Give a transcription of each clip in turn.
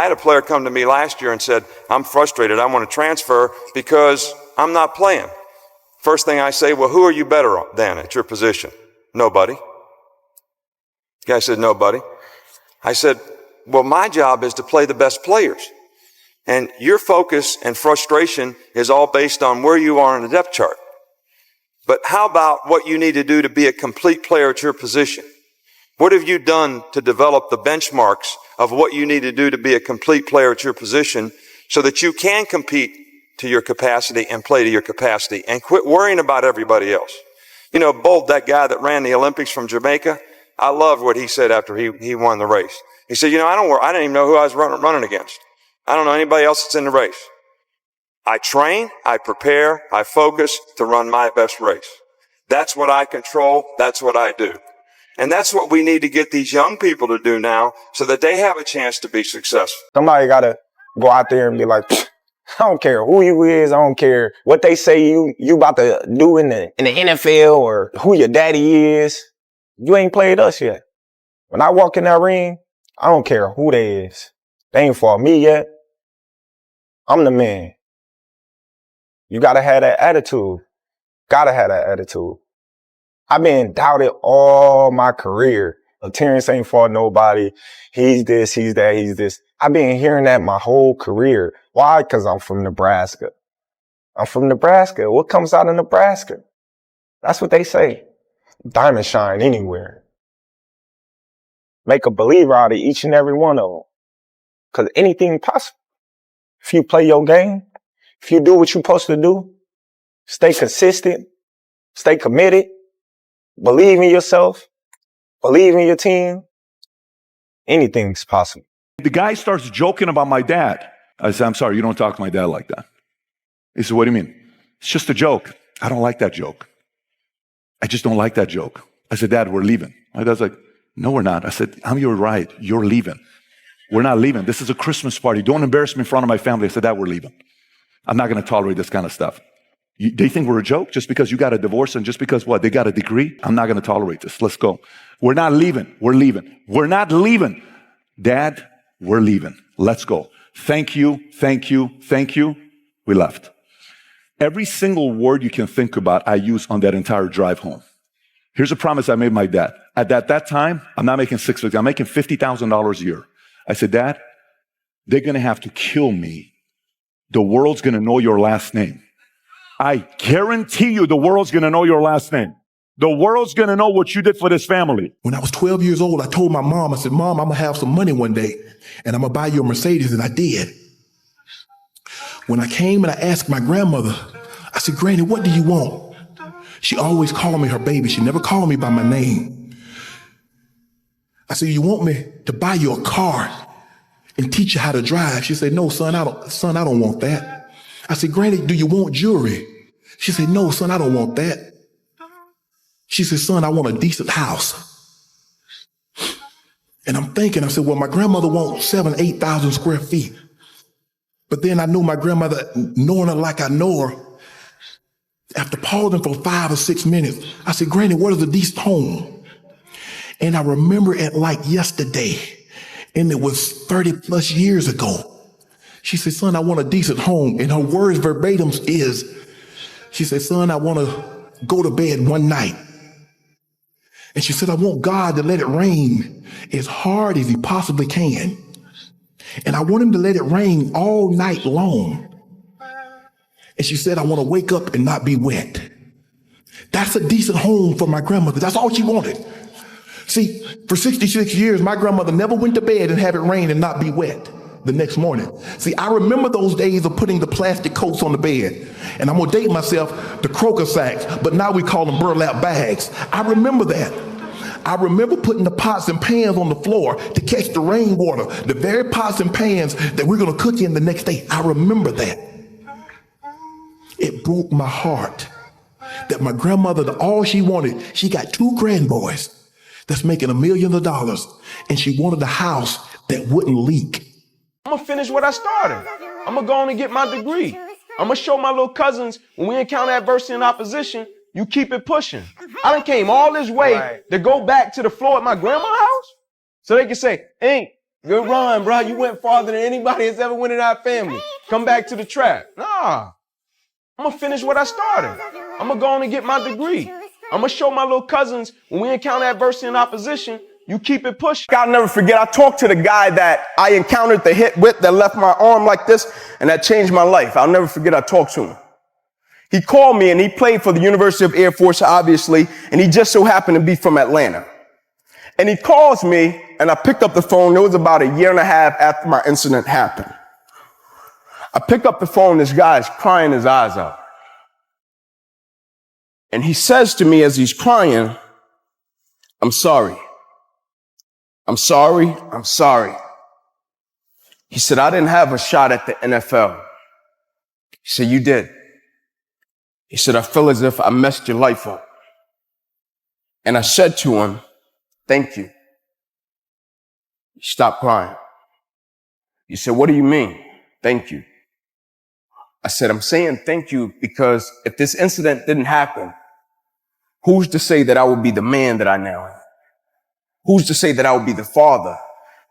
I had a player come to me last year and said, I'm frustrated. I want to transfer because I'm not playing. First thing I say, well, who are you better than at your position? Nobody. The guy said, nobody. I said, well, my job is to play the best players. And your focus and frustration is all based on where you are in the depth chart. But how about what you need to do to be a complete player at your position? What have you done to develop the benchmarks of what you need to do to be a complete player at your position so that you can compete to your capacity and play to your capacity and quit worrying about everybody else? You know, Bolt, that guy that ran the Olympics from Jamaica, I loved what he said after he won the race. He said, you know, I didn't even know who I was running against. I don't know anybody else that's in the race. I train, I prepare, I focus to run my best race. That's what I control. That's what I do. And that's what we need to get these young people to do now so that they have a chance to be successful. Somebody got to go out there and be like, I don't care who you is. I don't care what they say you about to do in the NFL or who your daddy is. You ain't played us yet. When I walk in that ring, I don't care who they is. They ain't fought me yet. I'm the man. You got to have that attitude. Got to have that attitude. I've been doubted all my career. Terrence ain't fought nobody. He's this, he's that, he's this. I've been hearing that my whole career. Why? Because I'm from Nebraska. I'm from Nebraska. What comes out of Nebraska? That's what they say. Diamond shine anywhere. Make a believer out of each and every one of them. Because anything possible. If you play your game, if you do what you're supposed to do, stay consistent, stay committed, believe in yourself, believe in your team, anything's possible. The guy starts joking about my dad. I said, I'm sorry, you don't talk to my dad like that. He said, what do you mean? It's just a joke. I don't like that joke. I just don't like that joke. I said, Dad, we're leaving. My dad's like, no, we're not. I said, you're right. You're leaving. We're not leaving. This is a Christmas party. Don't embarrass me in front of my family. I said, Dad, we're leaving. I'm not going to tolerate this kind of stuff. They think we're a joke just because you got a divorce and just because what? They got a degree? I'm not going to tolerate this. Let's go. We're not leaving. We're leaving. We're not leaving. Dad, we're leaving. Let's go. Thank you. Thank you. Thank you. We left. Every single word you can think about, I used on that entire drive home. Here's a promise I made my dad. At that time, I'm not making $6 figures. I'm making $50,000 a year. I said, Dad, they're going to have to kill me. The world's going to know your last name. I guarantee you the world's going to know your last name. The world's going to know what you did for this family. When I was 12 years old, I told my mom, I said, Mom, I'm going to have some money one day and I'm going to buy you a Mercedes. And I did. When I came and I asked my grandmother, I said, Granny, what do you want? She always called me her baby. She never called me by my name. I said, you want me to buy you a car and teach you how to drive? She said, no, son, I don't want that. I said, Granny, do you want jewelry? She said, no, son, I don't want that. She said, son, I want a decent house. And I'm thinking, I said, well, my grandmother wants 7,000, 8,000 square feet. But then I knew my grandmother, knowing her like I know her, after pausing for 5 or 6 minutes, I said, Granny, what is a decent home? And I remember it like yesterday, and it was 30 plus years ago. She said, son, I want a decent home. And her words verbatim is, she said, son, I want to go to bed one night. And she said, I want God to let it rain as hard as he possibly can. And I want him to let it rain all night long. And she said, I want to wake up and not be wet. That's a decent home for my grandmother. That's all she wanted. See, for 66 years, my grandmother never went to bed and have it rain and not be wet the next morning. See, I remember those days of putting the plastic coats on the bed. And I'm going to date myself, the croaker sacks, but now we call them burlap bags. I remember that. I remember putting the pots and pans on the floor to catch the rainwater, the very pots and pans that we're going to cook in the next day. I remember that. It broke my heart that my grandmother, all she wanted, she got 2 grandboys that's making $1 million, and she wanted a house that wouldn't leak. I'm gonna finish what I started. I'm gonna go on and get my degree. I'm gonna show my little cousins when we encounter adversity and opposition, you keep it pushing. I done came all this way to go back to the floor at my grandma's house so they can say, ain't Good run, bro. You went farther than anybody has ever went in our family. Come back to the trap. Nah. I'm going to finish what I started. I'm going to go on and get my degree. I'm going to show my little cousins when we encounter adversity and opposition, you keep it pushing. I'll never forget, I talked to the guy that I encountered the hit with that left my arm like this, and that changed my life. I'll never forget I talked to him. He called me, and he played for the University of Air Force, obviously, and he just so happened to be from Atlanta. And he calls me, and I picked up the phone. It was about a year and a half after my incident happened. I pick up the phone, this guy is crying his eyes out. And he says to me as he's crying, I'm sorry. I'm sorry. I'm sorry. He said, I didn't have a shot at the NFL. He said, you did. He said, I feel as if I messed your life up. And I said to him, thank you. He stopped crying. He said, what do you mean? Thank you. I said, I'm saying thank you because if this incident didn't happen, who's to say that I would be the man that I now am? Who's to say that I would be the father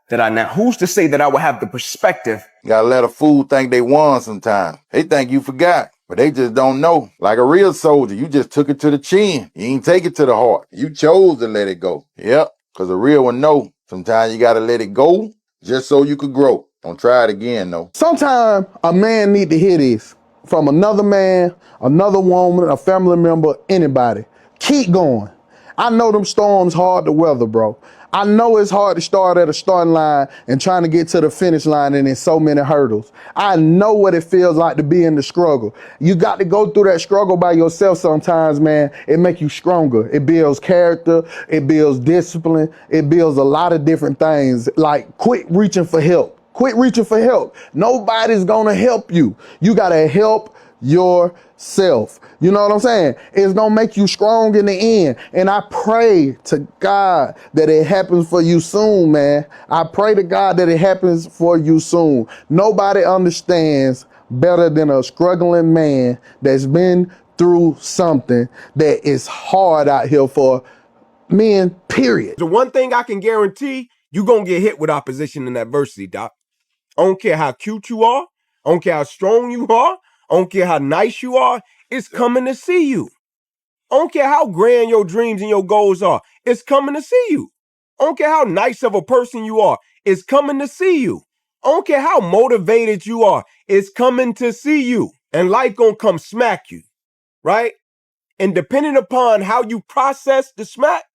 that I now? Who's to say that I would have the perspective? You gotta let a fool think they won sometimes. They think you forgot, but they just don't know. Like a real soldier, you just took it to the chin. You ain't take it to the heart. You chose to let it go. Yep, because a real one know. Sometimes you gotta let it go just so you could grow. Don't try it again, though. Sometimes a man need to hear this from another man, another woman, a family member, anybody. Keep going. I know them storms hard to weather, bro. I know it's hard to start at a starting line and trying to get to the finish line and there's so many hurdles. I know what it feels like to be in the struggle. You got to go through that struggle by yourself sometimes, man. It make you stronger. It builds character. It builds discipline. It builds a lot of different things. Like quit reaching for help. Quit reaching for help. Nobody's gonna help you. You gotta help yourself. You know what I'm saying? It's gonna make you strong in the end. And I pray to God that it happens for you soon, man. I pray to God that it happens for you soon. Nobody understands better than a struggling man that's been through something that is hard out here for men, period. The one thing I can guarantee, you're gonna get hit with opposition and adversity, Doc. I don't care how cute you are. I don't care how strong you are. I don't care how nice you are. It's coming to see you. I don't care how grand your dreams and your goals are. It's coming to see you. I don't care how nice of a person you are. It's coming to see you. I don't care how motivated you are. It's coming to see you. And life gonna come smack you, right? And depending upon how you process the smack,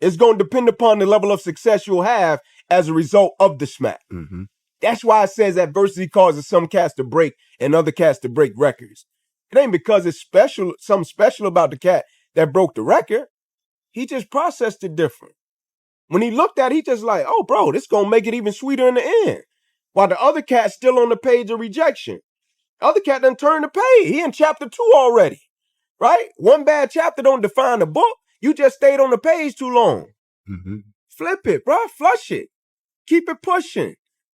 it's gonna depend upon the level of success you'll have as a result of the smack. Mm-hmm. That's why it says adversity causes some cats to break and other cats to break records. It ain't because it's special, something special about the cat that broke the record. He just processed it different. When he looked at it, he just like, oh, bro, this gonna make it even sweeter in the end. While the other cat's still on the page of rejection. The other cat done turned the page. He in chapter 2 already, right? One bad chapter don't define the book. You just stayed on the page too long. Mm-hmm. Flip it, bro. Flush it. Keep it pushing.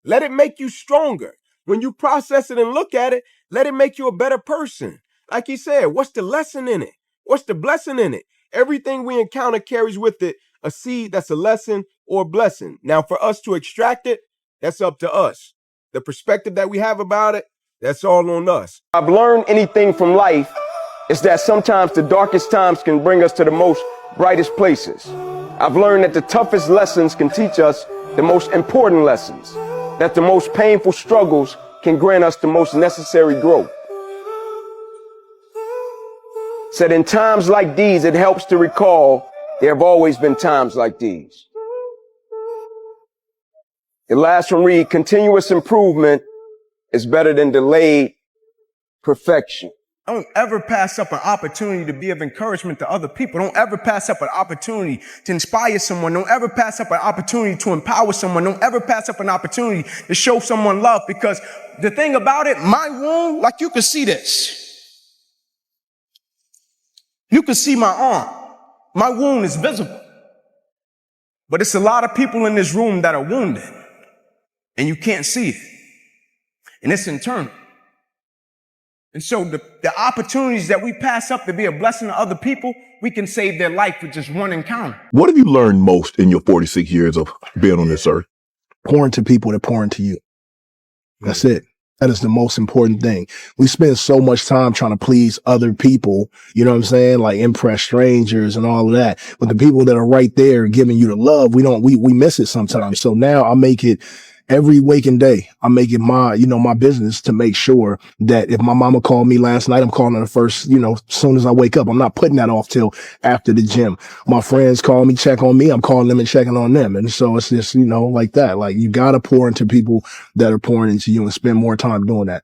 Let it make you stronger. When you process it and look at it, let it make you a better person. Like he said, what's the lesson in it? What's the blessing in it? Everything we encounter carries with it a seed that's a lesson or a blessing. Now, for us to extract it, that's up to us. The perspective that we have about it, that's all on us. If I've learned anything from life, it's that sometimes the darkest times can bring us to the most brightest places. I've learned that the toughest lessons can teach us the most important lessons, that the most painful struggles can grant us the most necessary growth. Said in times like these, it helps to recall there have always been times like these. The last one read, continuous improvement is better than delayed perfection. Don't ever pass up an opportunity to be of encouragement to other people. Don't ever pass up an opportunity to inspire someone. Don't ever pass up an opportunity to empower someone. Don't ever pass up an opportunity to show someone love, because the thing about it, my wound, like you can see this. You can see my arm. My wound is visible. But it's a lot of people in this room that are wounded and you can't see it. And it's internal. And so the opportunities that we pass up to be a blessing to other people, we can save their life with just one encounter. What have you learned most in your 46 years of being on this earth? Pour into people that pour into you. That's it. That is the most important thing. We spend so much time trying to please other people, you know what I'm saying? Like impress strangers and all of that. But the people that are right there giving you the love, we miss it sometimes. So now I make it every waking day. I make it my business to make sure that if my mama called me last night, I'm calling her first, as soon as I wake up. I'm not putting that off till after the gym. My friends call me, check on me. I'm calling them and checking on them. And so it's just, like that. Like you got to pour into people that are pouring into you and spend more time doing that.